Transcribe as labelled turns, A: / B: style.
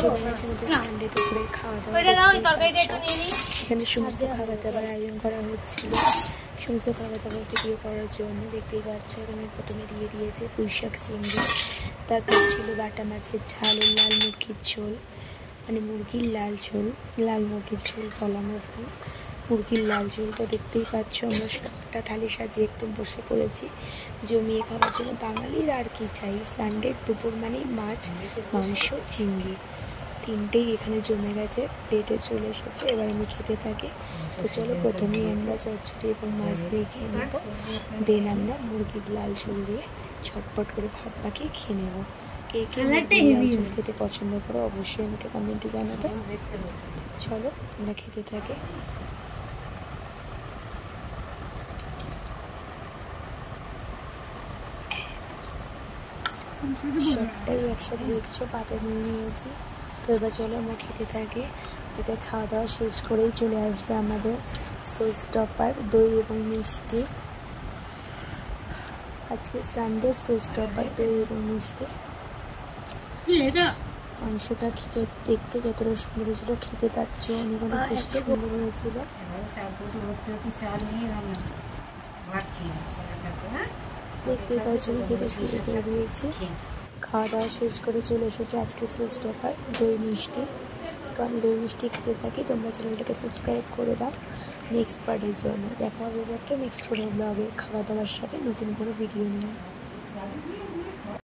A: জমে গেছে আমাদের সানডে দুপুরের খাওয়া দাওয়া। এখানে সমস্ত খাবার দাবার আয়োজন করা হচ্ছিল, সমস্ত খাবার দাবার ভিডিও করার জন্য। দেখতেই পাচ্ছ এখানে প্রথমে দিয়ে দিয়েছে পুঁইশাক চিংড়ি, তারপর ছিল বাটা মাছের ঝাল ও লাল মুরগির ঝোল, মানে মুরগির লাল ঝোল, লাল মুরগির ঝোল বলা ভুল, মুরগির লাল ঝোল। তো দেখতেই পাচ্ছ আমরা সবটা থালি সাজিয়ে একদম বসে পড়েছি জমিয়ে খাবার জন্য। বাঙালির আর কি চাই, সানডের দুপুর মানে মাছ মাংস চিংড়ি তিনটেই এখানে জমে গেছে, প্লেটে চলে এসেছে। এবার আমি খেতে থাকি। তো চলো প্রথমেই আমরা চচ্চড়ি এবং মাছ দিয়ে খেয়ে নেবো, দেন আমরা মুরগির লাল ঝোল দিয়ে ছটপট করে ভাত পাকিয়ে খেয়ে নেবো। কে কে লাল ঝোল খেতে পছন্দ করো অবশ্যই আমাকে কমেন্টে জানাবে। চলো আমরা খেতে থাকি। সবটাই একসাথে দেখছো পাতে নিয়ে নিয়েছি। তো এবার চলো আমরা খেতে থাকি। এটা খাওয়া দাওয়া শেষ করেই চলে আসবে আমাদের সস টপার, দই এবং মিষ্টি। আজকে সানডে সস টপার, দই এবং মিষ্টি। মাংসটা দেখতে যতটা সুন্দর হয়েছিল, খেতে তার চেয়ে অনেক অনেক বেশি সুন্দর হয়েছিল। দেখতেই পাচ্ছি আমি খেতে শুরু করে দিয়েছি। খাওয়া দাওয়া শেষ করে চলে এসেছে আজকে সস টপার, দই মিষ্টি। তো আমি দই মিষ্টি খেতে থাকি। তোমরা চ্যানেলটাকে সাবস্ক্রাইব করে দাও নেক্সট পার্টের জন্য। দেখা হবে একটা নেক্সট কোনো ব্লগে খাওয়া দাওয়ার সাথে নতুন কোনো ভিডিও নিয়ে।